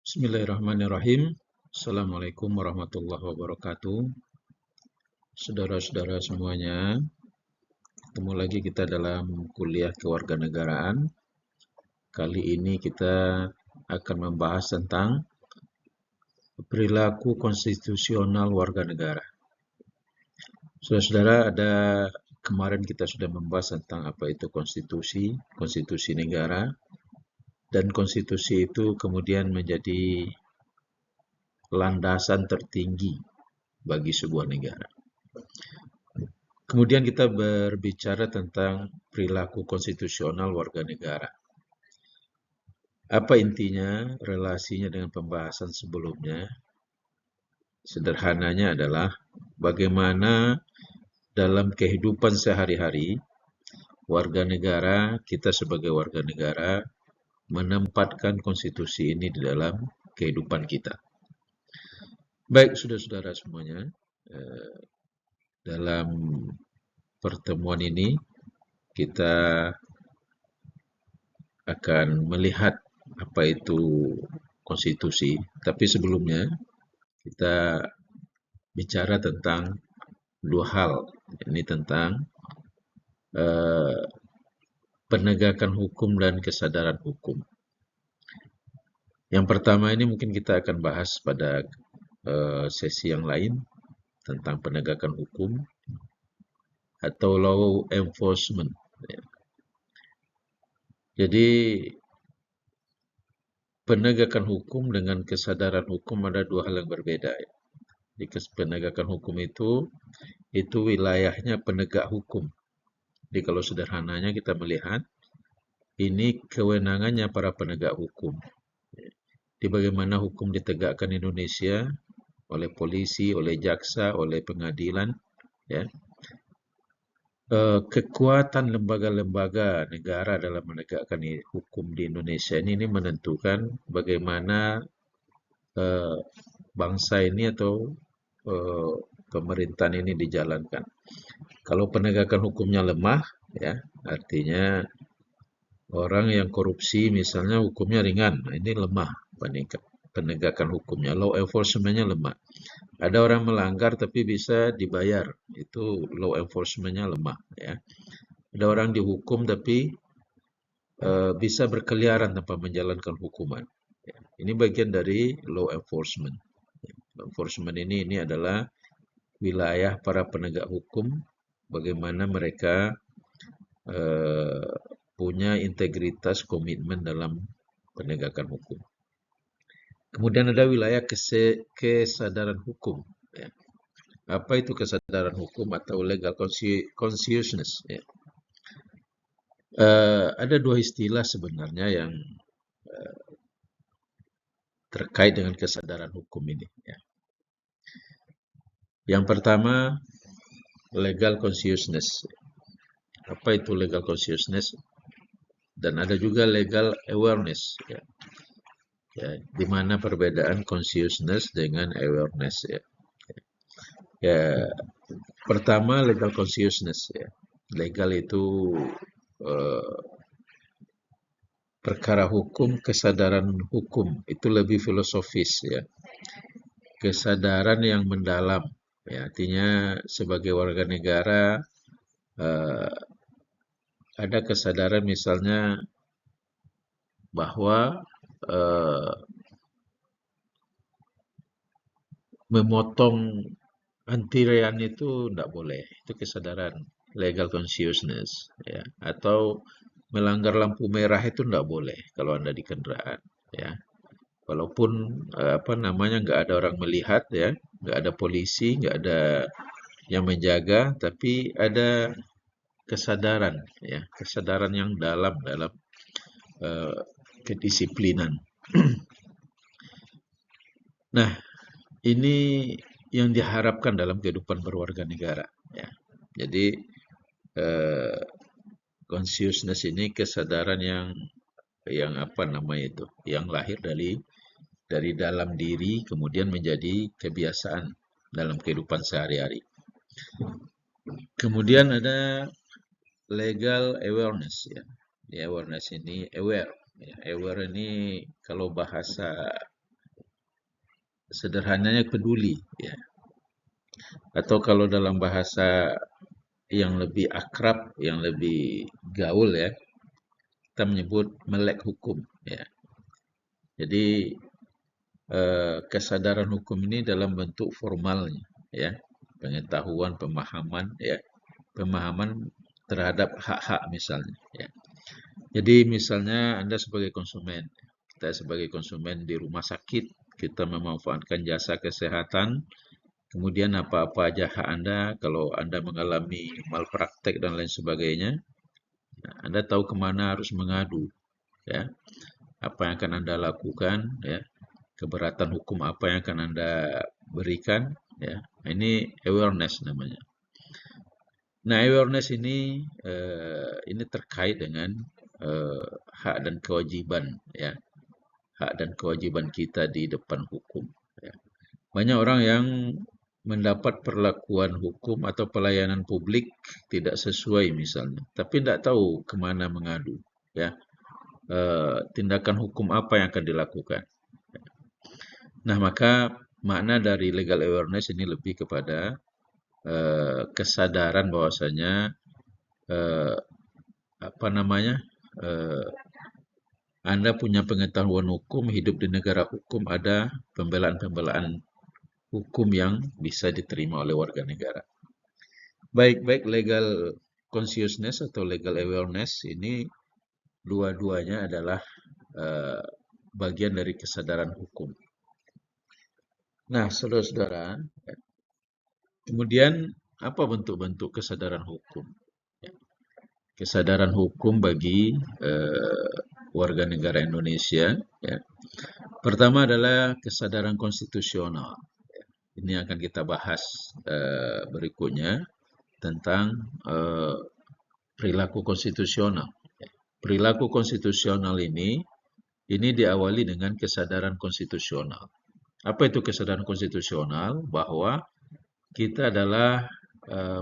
Bismillahirrahmanirrahim. Assalamualaikum warahmatullahi wabarakatuh. Saudara-saudara semuanya, ketemu lagi kita dalam kuliah kewarganegaraan. Kali ini kita akan membahas tentang perilaku konstitusional warga negara. Saudara-saudara, kemarin kita sudah membahas tentang apa itu konstitusi negara, dan konstitusi itu kemudian menjadi landasan tertinggi bagi sebuah negara. Kemudian kita berbicara tentang perilaku konstitusional warga negara. Apa intinya, relasinya dengan pembahasan sebelumnya? Sederhananya adalah bagaimana dalam kehidupan sehari-hari warga negara, kita sebagai warga negara menempatkan konstitusi ini di dalam kehidupan kita. Baik, saudara-saudara semuanya, dalam pertemuan ini kita akan melihat apa itu konstitusi, tapi sebelumnya kita bicara tentang dua hal. Ini tentang penegakan hukum dan kesadaran hukum. Yang pertama ini mungkin kita akan bahas pada sesi yang lain tentang penegakan hukum atau law enforcement. Jadi penegakan hukum dengan kesadaran hukum ada dua hal yang berbeda. Di penegakan hukum itu wilayahnya penegak hukum. Jadi kalau sederhananya kita melihat, ini kewenangannya para penegak hukum. Di bagaimana hukum ditegakkan di Indonesia oleh polisi, oleh jaksa, oleh pengadilan, ya. Kekuatan lembaga-lembaga negara dalam menegakkan hukum di Indonesia ini menentukan bagaimana bangsa ini atau pemerintahan ini dijalankan. Kalau penegakan hukumnya lemah, ya, artinya orang yang korupsi misalnya hukumnya ringan, ini lemah penegakan hukumnya, law enforcement-nya lemah. Ada orang melanggar tapi bisa dibayar, itu law enforcement-nya lemah, ya. Ada orang dihukum tapi bisa berkeliaran tanpa menjalankan hukuman. Ya. Ini bagian dari law enforcement. Law enforcement ini adalah wilayah para penegak hukum, bagaimana mereka punya integritas, komitmen dalam penegakan hukum. Kemudian ada wilayah kesadaran hukum. Ya. Apa itu kesadaran hukum atau legal consciousness? Ya. Ada dua istilah sebenarnya yang terkait dengan kesadaran hukum ini. Ya. Yang pertama, legal consciousness. Apa itu legal consciousness? Dan ada juga legal awareness. Ya. Ya, di mana perbedaan consciousness dengan awareness. Ya. Ya, pertama legal consciousness. Ya. Legal itu perkara hukum, kesadaran hukum itu lebih filosofis, ya. Kesadaran yang mendalam, ya, artinya sebagai warga negara ada kesadaran misalnya bahwa memotong antrean itu tidak boleh, itu kesadaran legal consciousness, ya. Atau melanggar lampu merah itu tidak boleh kalau Anda di kendaraan, ya. Walaupun nggak ada orang melihat, ya, nggak ada polisi, nggak ada yang menjaga, tapi ada kesadaran, ya, kesadaran yang dalam kedisiplinan. Nah, ini yang diharapkan dalam kehidupan berwarga negara, ya. Jadi consciousness ini kesadaran yang yang lahir dari dalam diri kemudian menjadi kebiasaan dalam kehidupan sehari-hari. Kemudian ada legal awareness, ya. Awareness ini aware, ya. Aware ini kalau bahasa sederhananya peduli, ya. Atau kalau dalam bahasa yang lebih akrab, yang lebih gaul ya, kita menyebut melek hukum, ya. Jadi kesadaran hukum ini dalam bentuk formalnya, ya, pengetahuan, pemahaman, ya, pemahaman terhadap hak-hak misalnya, ya. Jadi misalnya Anda sebagai konsumen, kita sebagai konsumen di rumah sakit, kita memanfaatkan jasa kesehatan, kemudian apa-apa aja hak Anda, kalau Anda mengalami malpraktek dan lain sebagainya, Anda tahu kemana harus mengadu, ya, apa yang akan Anda lakukan, ya, keberatan hukum apa yang akan Anda berikan, ya. Ini awareness namanya. Nah, awareness ini terkait dengan eh, hak dan kewajiban, ya, hak dan kewajiban kita di depan hukum. Ya. Banyak orang yang mendapat perlakuan hukum atau pelayanan publik tidak sesuai misalnya, tapi tidak tahu kemana mengadu, ya. Tindakan hukum apa yang akan dilakukan. Nah, maka makna dari legal awareness ini lebih kepada kesadaran bahwasanya eh, apa namanya eh, Anda punya pengetahuan hukum, hidup di negara hukum, ada pembelaan-pembelaan hukum yang bisa diterima oleh warga negara. Baik-baik legal consciousness atau legal awareness ini dua-duanya adalah eh, bagian dari kesadaran hukum. Nah, saudara-saudara, kemudian apa bentuk-bentuk kesadaran hukum? Kesadaran hukum bagi warga negara Indonesia, ya. Pertama adalah kesadaran konstitusional. Ini akan kita bahas berikutnya tentang perilaku konstitusional. Perilaku konstitusional ini diawali dengan kesadaran konstitusional. Apa itu kesadaran konstitusional? Bahwa kita adalah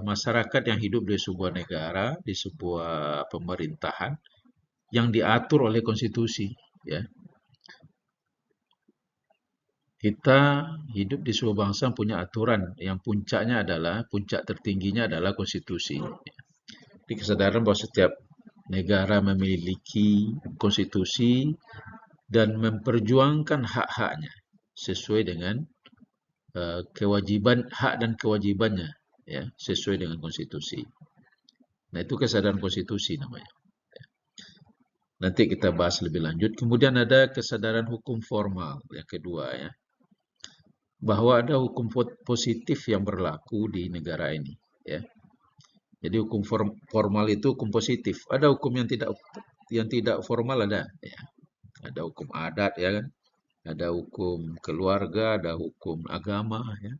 masyarakat yang hidup di sebuah negara, di sebuah pemerintahan yang diatur oleh konstitusi, ya. Kita hidup di sebuah bangsa punya aturan yang puncak tertingginya adalah konstitusi. Di kesadaran bahwa setiap negara memiliki konstitusi dan memperjuangkan hak-haknya sesuai dengan kewajiban hak dan kewajibannya, ya, sesuai dengan konstitusi. Nah, itu kesadaran konstitusi namanya. Nanti kita bahas lebih lanjut. Kemudian ada kesadaran hukum formal yang kedua, ya, bahwa ada hukum positif yang berlaku di negara ini, ya. Jadi hukum formal itu hukum positif. Ada hukum yang tidak formal ada, ya. Ada hukum adat, ya kan? Ada hukum keluarga, ada hukum agama, ya.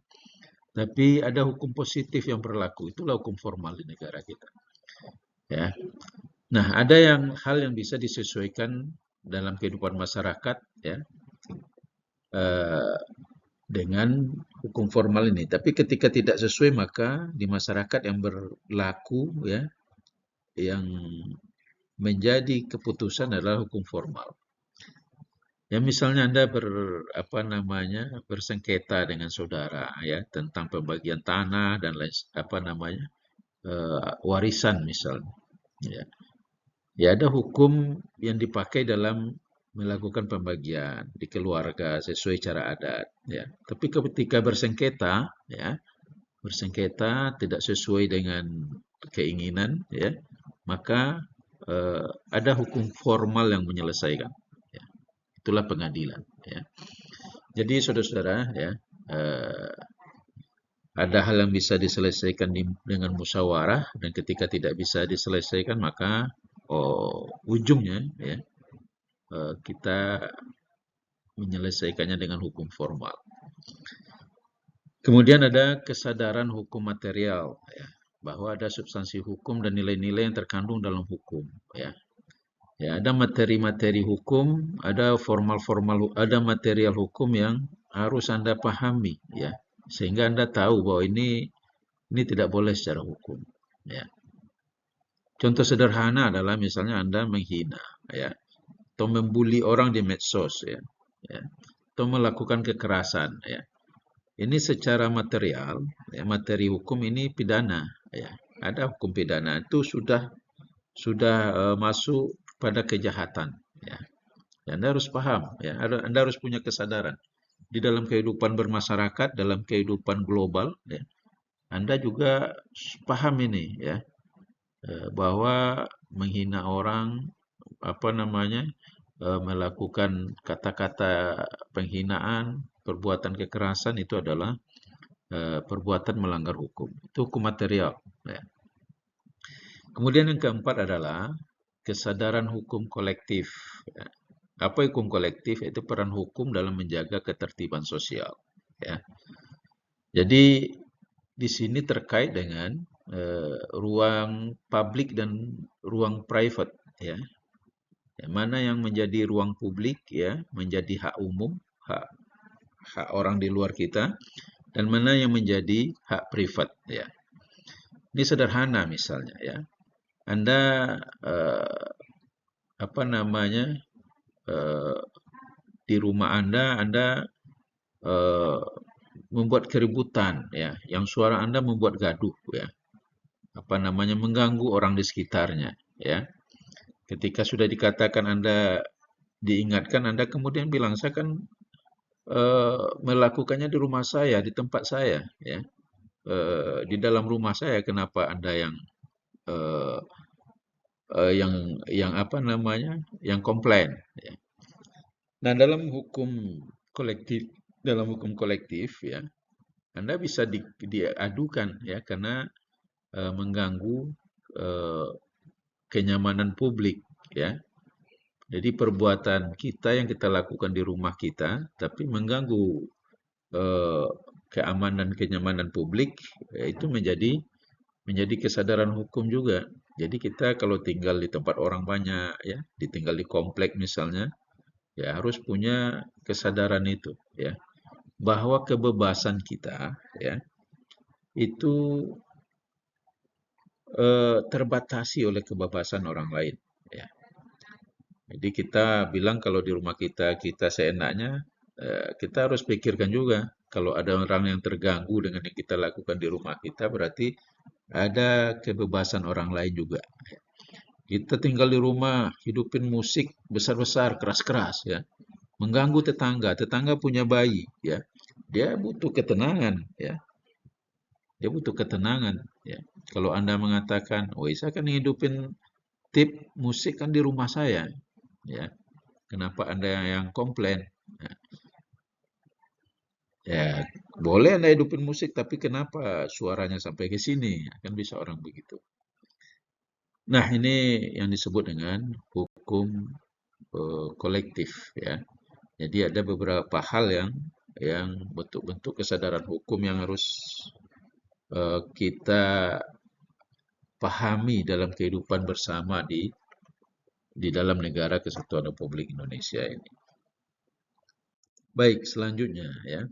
Tapi ada hukum positif yang berlaku. Itulah hukum formal di negara kita, ya. Nah, ada hal yang bisa disesuaikan dalam kehidupan masyarakat, ya, eh, dengan hukum formal ini. Tapi ketika tidak sesuai, maka di masyarakat yang berlaku, ya, yang menjadi keputusan adalah hukum formal. Ya, misalnya Anda bersengketa dengan saudara, ya, tentang pembagian tanah dan lain warisan misalnya. Ya. Ya, ada hukum yang dipakai dalam melakukan pembagian di keluarga sesuai cara adat, ya. Tapi ketika bersengketa, ya, bersengketa tidak sesuai dengan keinginan, ya, maka ada hukum formal yang menyelesaikan, ya. Itulah pengadilan, ya. Jadi saudara-saudara, ya, eh, ada hal yang bisa diselesaikan dengan musyawarah dan ketika tidak bisa diselesaikan maka ujungnya, ya, kita menyelesaikannya dengan hukum formal. Kemudian ada kesadaran hukum material, ya, bahwa ada substansi hukum dan nilai-nilai yang terkandung dalam hukum, ya. Ya, ada materi-materi hukum, ada material hukum yang harus Anda pahami, ya, sehingga Anda tahu bahwa ini tidak boleh secara hukum, ya. Contoh sederhana adalah misalnya Anda menghina, ya, atau membuli orang di medsos, ya. Ya. atau melakukan kekerasan, ya. Ini secara material, ya, materi hukum ini pidana, ya. Ada hukum pidana itu sudah masuk pada kejahatan, ya. Ya, Anda harus paham, ya. Anda harus punya kesadaran di dalam kehidupan bermasyarakat, dalam kehidupan global, ya. Anda juga paham ini, ya, bahwa menghina orang, apa namanya, melakukan kata-kata penghinaan, perbuatan kekerasan itu adalah perbuatan melanggar hukum. Itu hukum material, ya. Kemudian yang keempat adalah kesadaran hukum kolektif, ya. Apa hukum kolektif? Itu peran hukum dalam menjaga ketertiban sosial, ya. Jadi di sini terkait dengan ruang publik dan ruang private, ya. Mana yang menjadi ruang publik, ya, menjadi hak umum, hak hak orang di luar kita, dan mana yang menjadi hak privat, ya. Ini sederhana misalnya, ya. Anda apa namanya eh, di rumah Anda eh, membuat keributan, ya, yang suara Anda membuat gaduh, ya, apa namanya mengganggu orang di sekitarnya, ya. Ketika sudah dikatakan Anda diingatkan, Anda kemudian bilang saya kan melakukannya di rumah saya, di tempat saya, ya. Di dalam rumah saya, kenapa Anda eh, yang apa namanya, yang komplain, ya. Nah, kolektif, dalam hukum kolektif, ya, Anda bisa diadukan, ya, karena mengganggu eh, kenyamanan publik, ya. Jadi perbuatan kita yang kita lakukan di rumah kita, tapi mengganggu eh, keamanan kenyamanan publik, ya, itu menjadi kesadaran hukum juga. Jadi kita kalau tinggal di tempat orang banyak, ya, ditinggal di komplek misalnya, ya harus punya kesadaran itu, ya, bahwa kebebasan kita, ya, itu terbatasi oleh kebebasan orang lain, ya. Jadi kita bilang kalau di rumah kita seenaknya, kita harus pikirkan juga kalau ada orang yang terganggu dengan yang kita lakukan di rumah kita, berarti ada kebebasan orang lain juga. Kita tinggal di rumah, hidupin musik besar-besar, keras-keras, ya, mengganggu tetangga. Tetangga punya bayi, ya, dia butuh ketenangan, ya, dia butuh ketenangan, ya. Kalau Anda mengatakan, oh saya kan hidupin tip musik kan di rumah saya, ya, kenapa Anda yang komplain? Ya, ya, boleh Anda hidupin musik, tapi kenapa suaranya sampai ke sini? Kan bisa orang begitu. Nah, ini yang disebut dengan hukum kolektif, ya. Jadi ada beberapa hal yang bentuk-bentuk kesadaran hukum yang harus kita pahami dalam kehidupan bersama di dalam negara Kesatuan Republik Indonesia ini. Baik, selanjutnya, ya.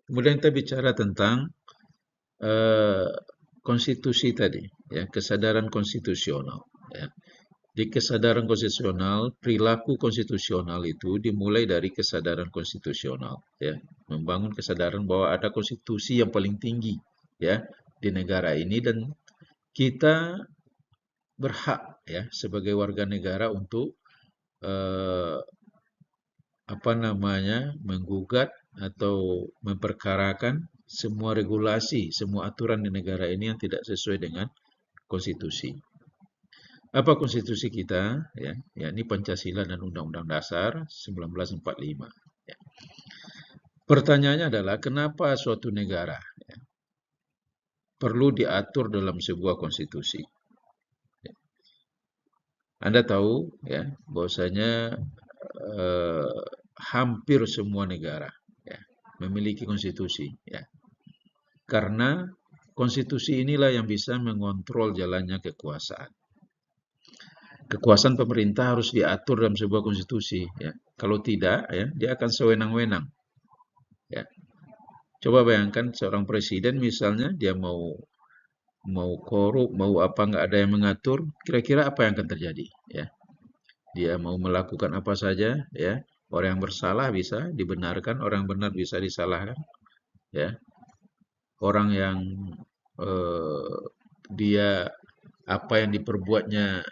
Kemudian kita bicara tentang eh, konstitusi tadi, ya, kesadaran konstitusional, ya. Di kesadaran konstitusional, perilaku konstitusional itu dimulai dari kesadaran konstitusional, ya, membangun kesadaran bahwa ada konstitusi yang paling tinggi, ya, di negara ini, dan kita berhak, ya, sebagai warga negara untuk eh, apa namanya menggugat atau memperkarakan semua regulasi, semua aturan di negara ini yang tidak sesuai dengan konstitusi. Apa konstitusi kita? Ya, yakni Pancasila dan Undang-Undang Dasar 1945. Ya. Pertanyaannya adalah kenapa suatu negara, ya, perlu diatur dalam sebuah konstitusi? Ya. Anda tahu, ya, bahwasanya eh, hampir semua negara, ya, memiliki konstitusi, ya. Karena konstitusi inilah yang bisa mengontrol jalannya kekuasaan. Kekuasaan pemerintah harus diatur dalam sebuah konstitusi, ya. Kalau tidak, ya, dia akan sewenang-wenang, ya. Coba bayangkan seorang presiden misalnya dia mau mau korup, mau apa, nggak ada yang mengatur, kira-kira apa yang akan terjadi, ya. Dia mau melakukan apa saja, ya. Orang yang bersalah bisa dibenarkan, orang yang benar bisa disalahkan, ya. Orang yang eh, dia apa yang diperbuatnya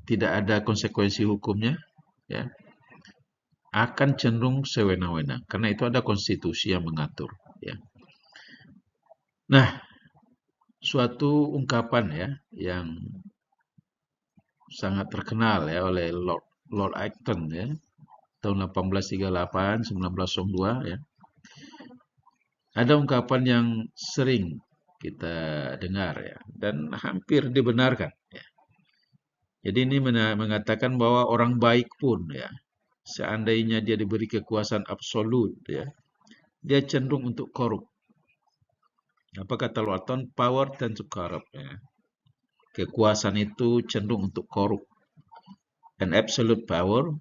tidak ada konsekuensi hukumnya, ya, akan cenderung sewenang-wenang karena itu ada konstitusi yang mengatur, ya. Nah, suatu ungkapan ya yang sangat terkenal ya oleh Lord Lord Acton ya tahun 1838 1902 ya. Ada ungkapan yang sering kita dengar ya dan hampir dibenarkan ya. Jadi ini mengatakan bahwa orang baik pun ya seandainya dia diberi kekuasaan absolut ya, dia cenderung untuk korup. Apa kata Lord Acton? Power tends to corrupt ya. Kekuasaan itu cenderung untuk korup. And absolute power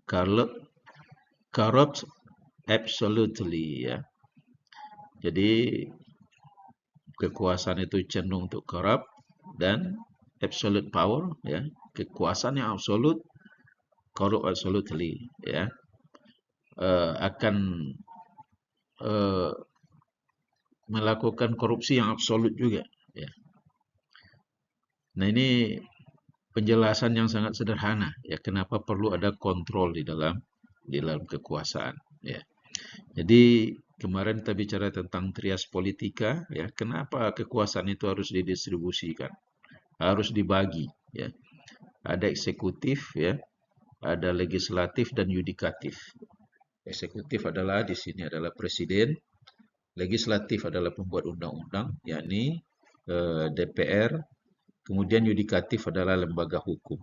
corrupt absolutely ya. Jadi kekuasaan itu cenderung untuk corrupt dan absolute power ya, kekuasaan yang absolut corrupt absolutely ya, akan eh, melakukan korupsi yang absolut juga ya. Nah, ini penjelasan yang sangat sederhana ya kenapa perlu ada kontrol di dalam kekuasaan ya. Jadi kemarin kita bicara tentang trias politika ya, kenapa kekuasaan itu harus didistribusikan, harus dibagi ya. Ada eksekutif ya, ada legislatif dan yudikatif. Eksekutif adalah di sini adalah presiden, legislatif adalah pembuat undang-undang, yakni DPR, kemudian yudikatif adalah lembaga hukum.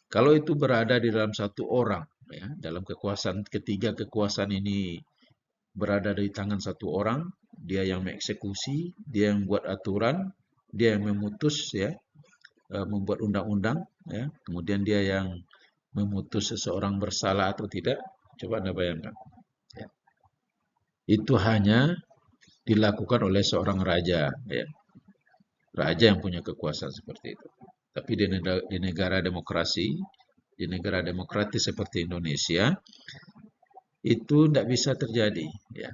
Kalau itu berada di dalam satu orang, ya, dalam kekuasaan ketiga kekuasaan ini berada di tangan satu orang, dia yang mengeksekusi, dia yang membuat aturan, dia yang memutus, ya, membuat undang-undang, ya, kemudian dia yang memutus seseorang bersalah atau tidak. Coba Anda bayangkan. Ya. Itu hanya dilakukan oleh seorang raja, ya. Raja yang punya kekuasaan seperti itu. Tapi di negara demokrasi, di negara demokratis seperti Indonesia, itu tidak bisa terjadi. Ya.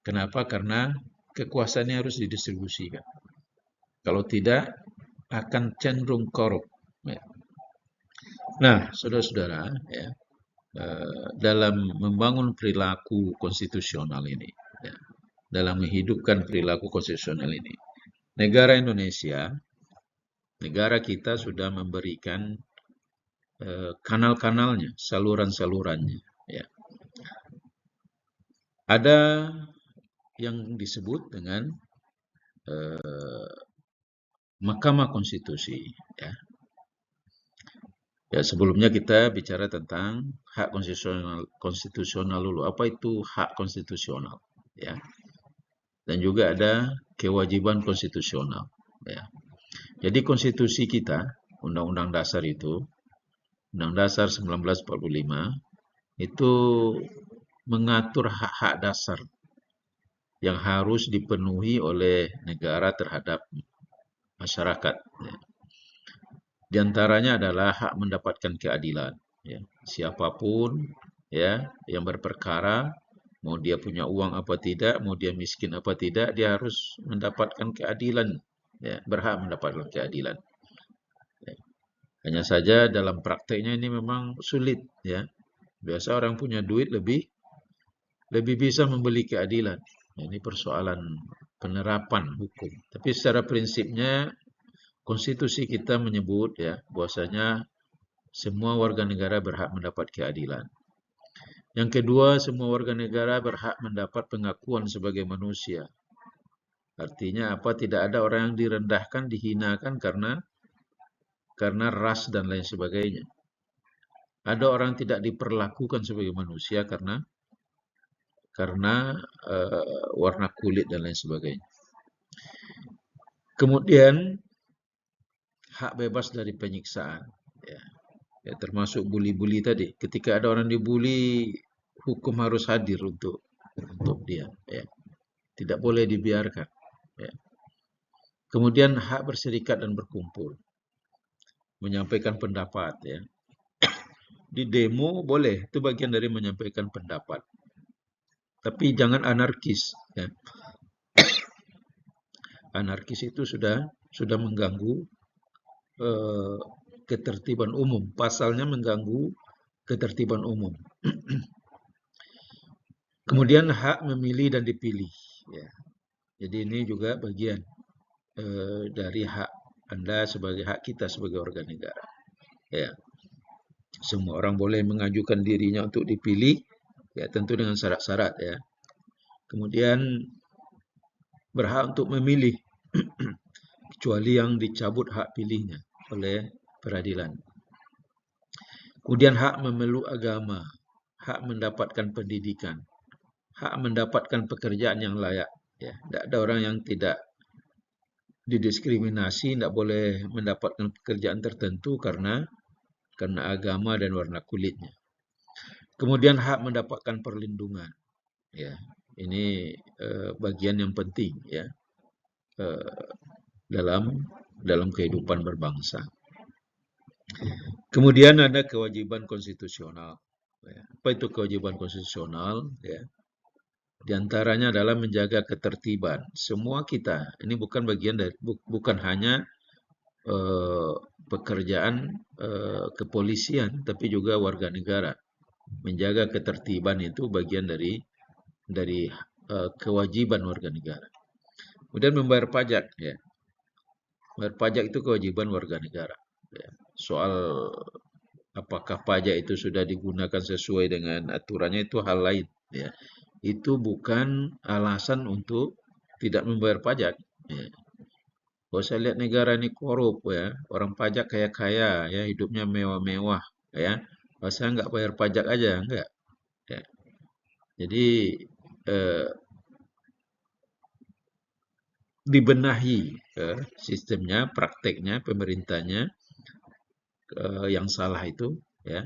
Kenapa? Karena kekuasaannya harus didistribusikan. Kalau tidak, akan cenderung korup. Ya. Nah, saudara-saudara, ya, dalam membangun perilaku konstitusional ini, ya, dalam menghidupkan perilaku konstitusional ini, negara Indonesia, negara kita sudah memberikan kanal-kanalnya, saluran-salurannya. Ya. Ada yang disebut dengan Mahkamah Konstitusi. Ya. Ya, sebelumnya kita bicara tentang hak konstitusional dulu. Apa itu hak konstitusional? Ya. Dan juga ada kewajiban konstitusional. Ya. Jadi konstitusi kita, Undang-Undang Dasar itu, Undang Dasar 1945, itu mengatur hak-hak dasar yang harus dipenuhi oleh negara terhadap masyarakat. Ya. Di antaranya adalah hak mendapatkan keadilan. Ya. Siapapun ya yang berperkara, mau dia punya uang apa tidak, mau dia miskin apa tidak, dia harus mendapatkan keadilan. Ya, berhak mendapatkan keadilan. Ya. Hanya saja dalam prakteknya ini memang sulit. Ya. Biasa orang punya duit lebih bisa membeli keadilan. Nah, ini persoalan penerapan hukum. Tapi secara prinsipnya konstitusi kita menyebut ya bahwasanya semua warga negara berhak mendapat keadilan. Yang kedua, semua warga negara berhak mendapat pengakuan sebagai manusia. Artinya apa? Tidak ada orang yang direndahkan, dihinakan karena ras dan lain sebagainya. Ada orang tidak diperlakukan sebagai manusia karena warna kulit dan lain sebagainya. Kemudian hak bebas dari penyiksaan, ya. Ya, termasuk bully-bully tadi. Ketika ada orang dibully, hukum harus hadir untuk dia, ya. Tidak boleh dibiarkan. Ya. Kemudian hak berserikat dan berkumpul, menyampaikan pendapat, ya. di demo boleh, itu bagian dari menyampaikan pendapat. Tapi jangan anarkis. Ya. Anarkis itu sudah mengganggu eh, ketertiban umum. Pasalnya mengganggu ketertiban umum. Kemudian hak memilih dan dipilih. Ya. Jadi ini juga bagian dari hak Anda sebagai hak kita sebagai warga negara. Ya. Semua orang boleh mengajukan dirinya untuk dipilih, ya tentu dengan syarat-syarat ya. Kemudian berhak untuk memilih, kecuali yang dicabut hak pilihnya oleh peradilan. Kemudian hak memeluk agama, hak mendapatkan pendidikan, hak mendapatkan pekerjaan yang layak. Ya, tidak ada orang yang tidak didiskriminasi, tidak boleh mendapatkan pekerjaan tertentu karena agama dan warna kulitnya. Kemudian hak mendapatkan perlindungan. Ya, ini bagian yang penting ya dalam kehidupan berbangsa. Kemudian ada kewajiban konstitusional. Ya, apa itu kewajiban konstitusional? Ya, di antaranya adalah menjaga ketertiban. Semua kita, ini bukan bagian dari, bukan hanya pekerjaan kepolisian, tapi juga warga negara. Menjaga ketertiban itu bagian dari kewajiban warga negara. Kemudian membayar pajak, ya. Membayar pajak itu kewajiban warga negara. Ya. Soal apakah pajak itu sudah digunakan sesuai dengan aturannya itu hal lain. Ya. Itu bukan alasan untuk tidak membayar pajak. Ya. Kalau saya lihat negara ini korup ya, orang pajak kaya-kaya ya, hidupnya mewah-mewah ya. Kalau saya nggak bayar pajak aja, enggak. Ya. Jadi eh, dibenahi sistemnya, prakteknya, pemerintahnya yang salah itu ya.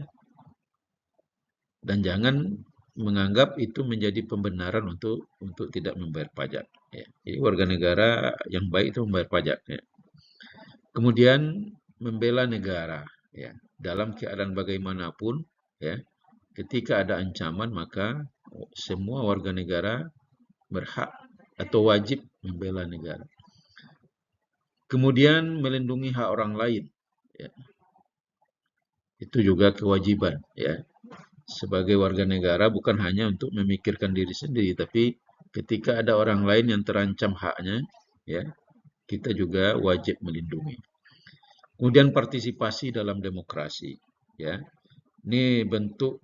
Dan jangan menganggap itu menjadi pembenaran untuk tidak membayar pajak. Ya. Jadi warga negara yang baik itu membayar pajak. Ya. Kemudian membela negara. Ya. Dalam keadaan bagaimanapun, ya, ketika ada ancaman maka semua warga negara berhak atau wajib membela negara. Kemudian melindungi hak orang lain. Ya. Itu juga kewajiban. Ya. Sebagai warga negara bukan hanya untuk memikirkan diri sendiri, tapi ketika ada orang lain yang terancam haknya, ya, kita juga wajib melindungi. Kemudian partisipasi dalam demokrasi, ya. Ini bentuk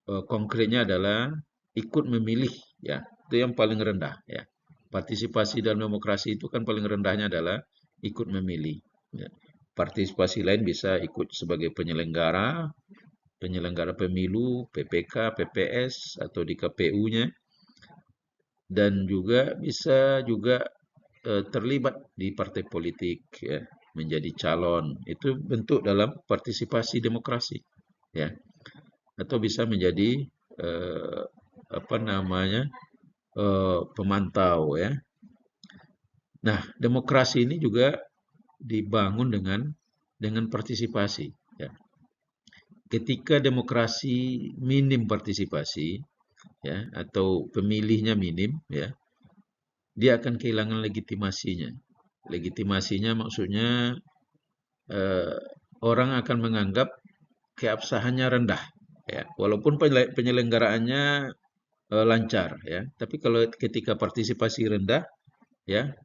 konkretnya adalah ikut memilih, ya. Itu yang paling rendah, ya. Partisipasi dalam demokrasi itu kan paling rendahnya adalah ikut memilih. Ya. Partisipasi lain bisa ikut sebagai penyelenggara pemilu, PPK, PPS, atau di KPU-nya, dan juga bisa juga terlibat di partai politik, ya, menjadi calon. Itu bentuk dalam partisipasi demokrasi, ya, atau bisa menjadi eh, apa namanya pemantau, ya. Nah, demokrasi ini juga dibangun dengan partisipasi, ya. Ketika demokrasi minim partisipasi, ya, atau pemilihnya minim, ya, dia akan kehilangan legitimasinya. Legitimasinya maksudnya eh, orang akan menganggap keabsahannya rendah, ya, walaupun penyelenggaraannya lancar, ya, tapi kalau ketika partisipasi rendah, ya,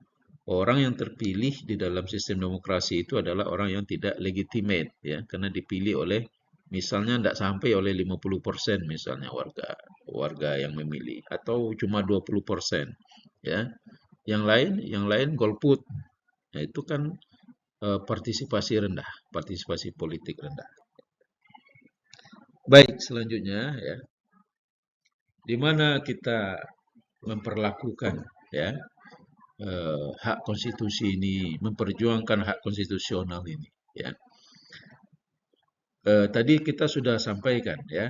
orang yang terpilih di dalam sistem demokrasi itu adalah orang yang tidak legitimate, ya, karena dipilih oleh misalnya tidak sampai oleh 50% misalnya warga yang memilih atau cuma 20%, ya. Yang lain golput. Nah, itu kan partisipasi rendah, partisipasi politik rendah. Baik, selanjutnya ya, di mana kita memperlakukan ya hak konstitusi ini, memperjuangkan hak konstitusional ini ya. Tadi kita sudah sampaikan ya,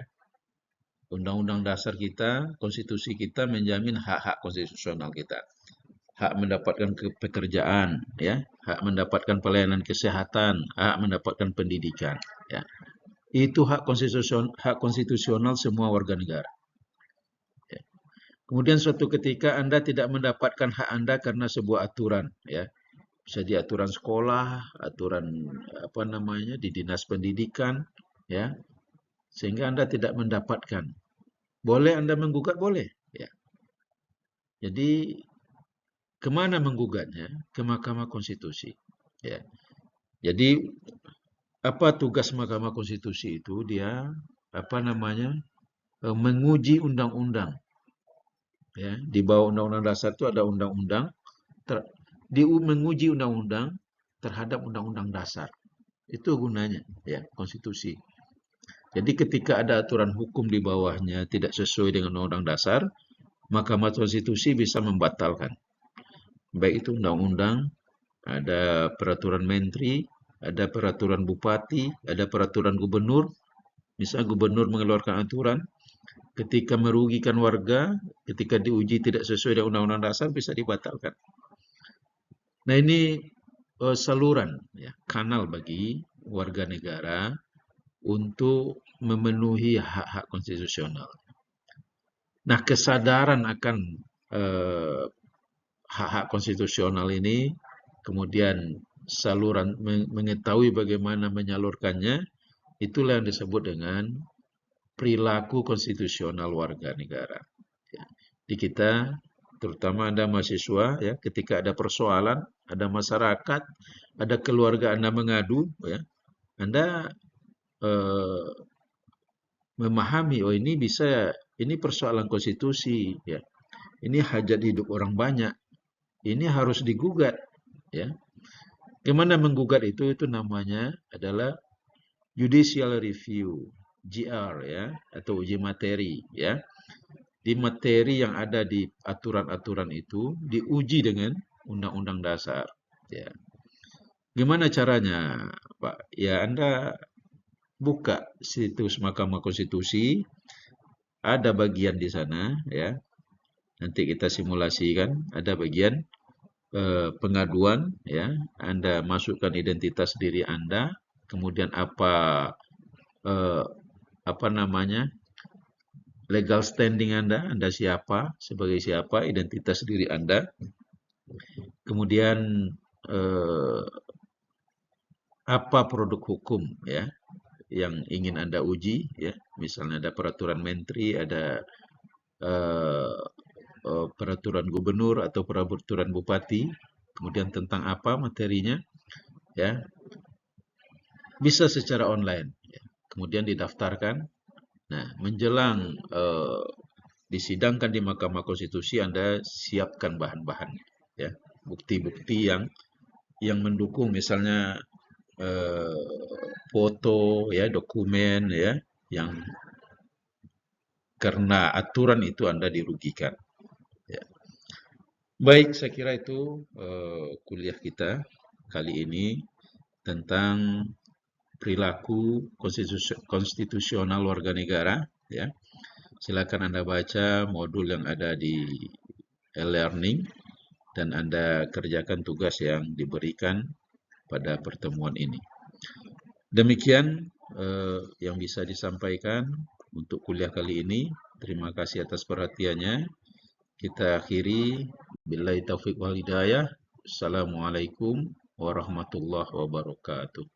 Undang-Undang Dasar kita, konstitusi kita menjamin hak-hak konstitusional kita. Hak mendapatkan pekerjaan, ya, hak mendapatkan pelayanan kesehatan, hak mendapatkan pendidikan, ya. Itu hak konstitusional semua warga negara. Ya. Kemudian suatu ketika Anda tidak mendapatkan hak Anda karena sebuah aturan, ya. Bisa di aturan sekolah, aturan apa namanya di dinas pendidikan, ya, sehingga Anda tidak mendapatkan. Boleh Anda menggugat, boleh, ya. Jadi kemana menggugatnya? Ke Mahkamah Konstitusi, ya. Jadi apa tugas Mahkamah Konstitusi itu? Dia apa namanya menguji undang-undang, ya. Di bawah Undang-Undang Dasar itu ada undang-undang, menguji undang-undang terhadap Undang-Undang Dasar. Itu gunanya, ya, konstitusi. Jadi ketika ada aturan hukum di bawahnya tidak sesuai dengan Undang-Undang Dasar, Mahkamah Konstitusi bisa membatalkan. Baik itu undang-undang, ada peraturan menteri, ada peraturan bupati, ada peraturan gubernur. Misal gubernur mengeluarkan aturan, ketika merugikan warga, ketika diuji tidak sesuai dengan Undang-Undang Dasar bisa dibatalkan. Nah ini saluran, ya, kanal bagi warga negara untuk memenuhi hak-hak konstitusional. Nah, kesadaran akan hak-hak konstitusional ini, kemudian saluran mengetahui bagaimana menyalurkannya, itulah yang disebut dengan perilaku konstitusional warga negara. Ya. Di kita, terutama Anda mahasiswa, ya, ketika ada persoalan, ada masyarakat, ada keluarga Anda mengadu, ya, Anda memahami, oh ini persoalan konstitusi, ya. Ini hajat hidup orang banyak. Ini harus digugat, ya. Gimana menggugat itu? Itu namanya adalah judicial review, JR, ya, atau uji materi, ya. Di materi yang ada di aturan-aturan itu diuji dengan Undang-Undang Dasar, ya. Gimana caranya, Pak? Ya, Anda buka situs Mahkamah Konstitusi, ada bagian di sana, ya. Nanti kita simulasikan, ada bagian pengaduan, ya. Anda masukkan identitas diri Anda, kemudian apa namanya legal standing Anda siapa, sebagai siapa, identitas diri Anda, kemudian apa produk hukum, ya, yang ingin Anda uji, ya. Misalnya ada peraturan menteri, ada peraturan gubernur atau peraturan bupati, kemudian tentang apa materinya, ya, bisa secara online, ya. Kemudian didaftarkan. Nah, menjelang disidangkan di Mahkamah Konstitusi, Anda siapkan bahan-bahan, ya, bukti-bukti yang mendukung, misalnya foto, ya, dokumen, ya, yang karena aturan itu Anda dirugikan. Ya. Baik, saya kira itu kuliah kita kali ini tentang perilaku konstitusional warga negara, ya. Silakan Anda baca modul yang ada di e-learning dan Anda kerjakan tugas yang diberikan pada pertemuan ini. Demikian yang bisa disampaikan untuk kuliah kali ini. Terima kasih atas perhatiannya. Kita akhiri. Billahi taufiq wal hidayah. Assalamualaikum warahmatullahi wabarakatuh.